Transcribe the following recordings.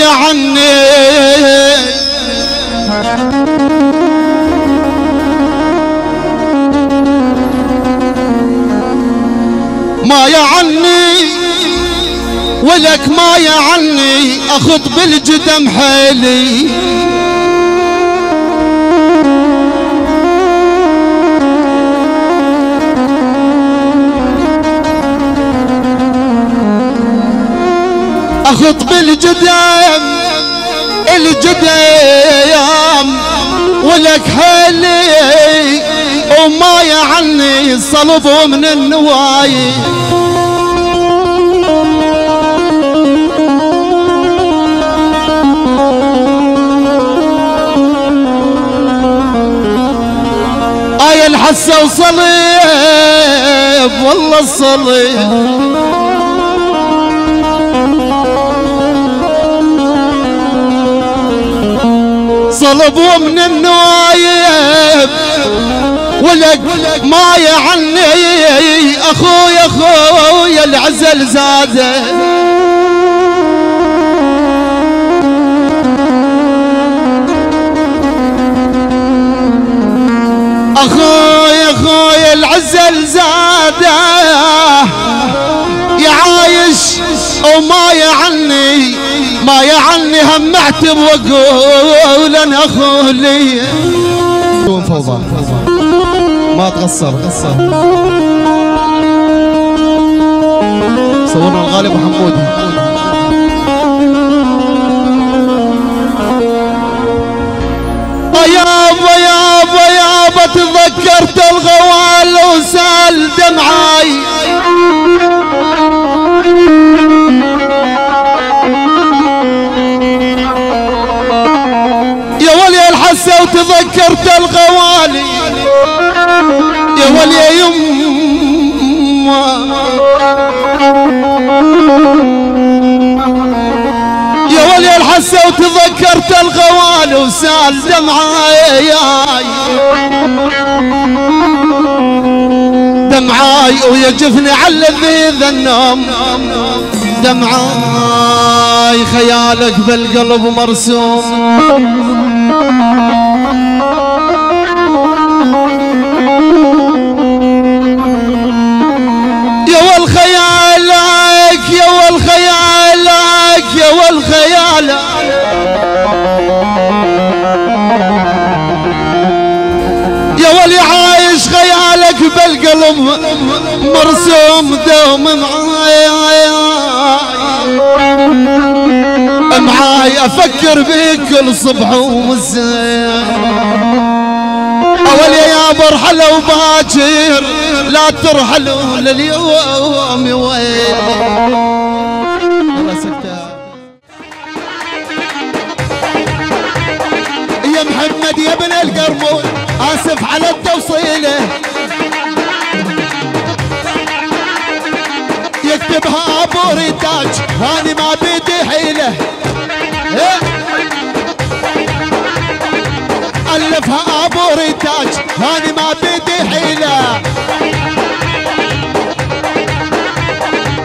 يعني ما يعني ولك ما يعني اخط بالجدم حيلي اخط بالجدم الجدم ولك حيلي وما يعني صلبوا من النواي آي الحسة وصليب والله الصليب صلبوا من النوايب ولك ما يعني اخويا العزل زاده اخويا العزل زاده يعايش وما يعني ما يعني هم اعتب واقول انا اخو لي فوضى ما تقصر صورنا الغالب وحمودي يابا تذكرت الغوال وسال دمعاي يا ولي الحسة وتذكرت الغوالي يا ولي يما يا ولي الحسة وتذكرت الغوالي وسال دمعاي ويجفني على لذيذ النوم دمعاي خيالك بالقلب مرسوم يا والخيالك يا والخيالك يا والخيالك يا ولي عايش خيالك بالقلب مرسوم دوم معاي افكر بيك كل صبح ومساء اول يا برحلة وباكر لا ترحلوا لليوم يا ويل يا محمد يا ابن القرمون اسف على التوصيله يكتبها ابو ريتاج هاني ما بيدي حيله الفها ابو ريتاج هاني ما بيدي حيله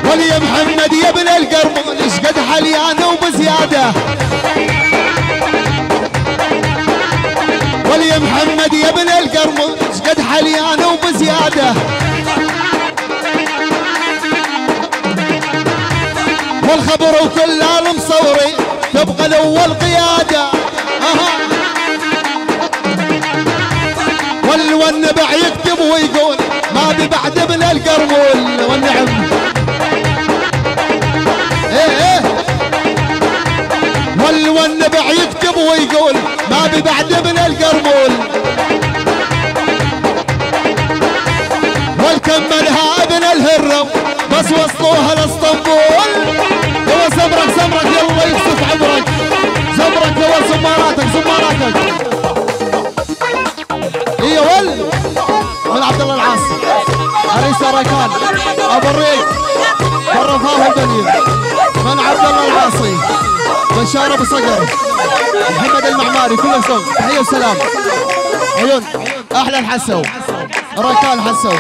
ولي محمد يا ابن القرمون ايش قد حليانه وبزياده ولي محمد يا ابن القرمون ايش قد حليانه وبزياده والخبر وكل المصوري تبقى الاول قياده والنبع يكتب ويقول ما ببعد ابن القرمول والنعم والنبع يكتب ويقول ما ببعد ابن القرمول والكملها ابن الهرم بس وصلوها لاسطنبول هو صبرك يلا يكسف عمرك صبرك هو زماراتك هي من عبد الله العاصي عريس ركان ابو الريق والرفاه البنين من عبد الله العاصي بشار ابو صقر محمد المعماري كل صوم تحيه وسلام عيون احلى الحسو ركان حسو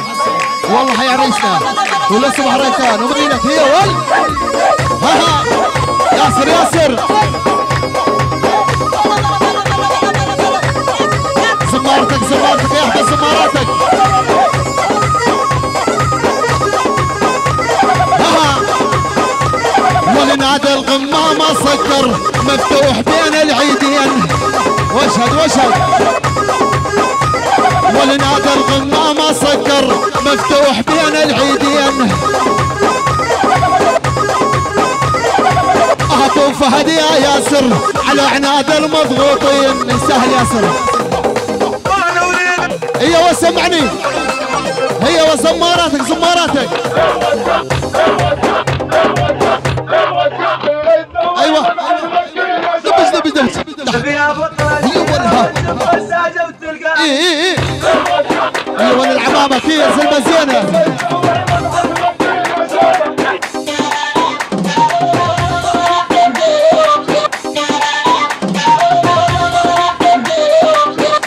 والله حي عريسنا ولسه ركان ومدينك هي ها ياسر ياسر زمارتك زمارتك يا احمد زماراتك ولنادى الغمامة سكر مفتوح بين العيدين واشهد واشهد ولنادى الغمامة سكر مفتوح بين العيدين ابو فهد يا ياسر على عناد المضغوطين سهل ياسر هي وسمعني هي وزماراتك زماراتك ايوه دبج دبج دبج هي ولها اي هي ول العمامه كيس المزينه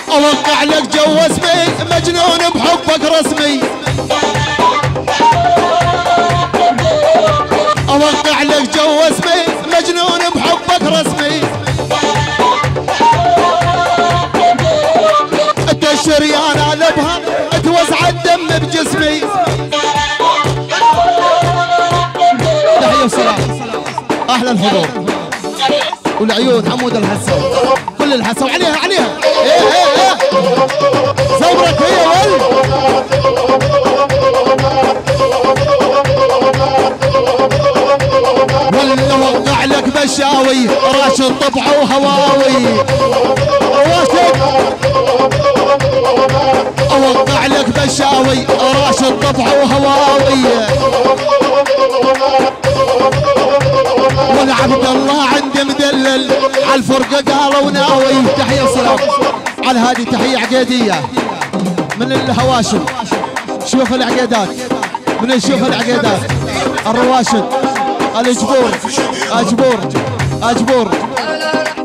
اوقع لك جو اسمي مجنون بحبك رسمي اوقع لك جو اسمي مجنون بحبك رسمي انت الشريان البها توزع الدم بجسمي تحية وسلام احلى الحضور والعيون حمود الحسن كل الحسن عليها عليها ايه ايه ايه صبرك هي وقع لك بشاوي راشد طبعه وهواوي راشد اوقع لك بشاوي راشد طبعه وهواوي وانا عبد الله عندي مدلل على الفرقه قالوا ناوي تحيه وسلام على هذه تحيه عقيديه من الهواشم شوف العقيدات من نشوف العقيدات الرواشد الجبور اجبور اجبور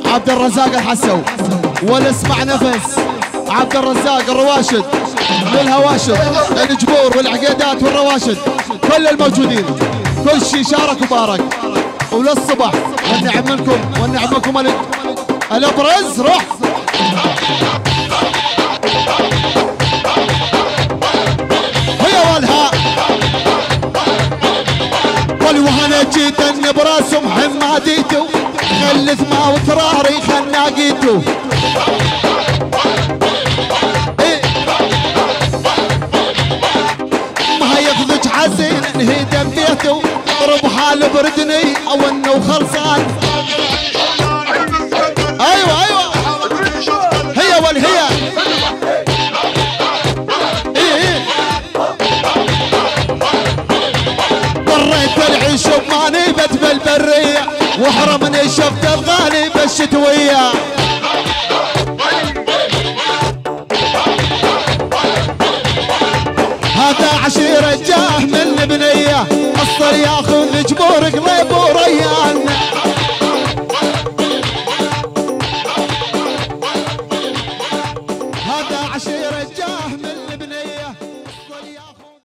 عبد الرزاق الحسو والاسمع نفس عبد الرزاق الرواشد للهواشد الجبور والعقيدات والرواشد كل الموجودين كل شيء شارك وبارك وللصبح والنعم منكم والنعم منكم الابرز روح هي والها والوهنا جيت النبراس محماديتو خلث ما وتراري خناقيتو إيه ما ياخذك حزين انهدم بيته ضرب حال بردني او انه خلصان ايوه ايوه هي والهي ايه وريت العيش بماني بت بالبريه وحرمني شفت الغالي بالشتويه هذا عشيرة جاه من البنيه الصر ياخذ جبور قليب وريان هذا عشيرة جاه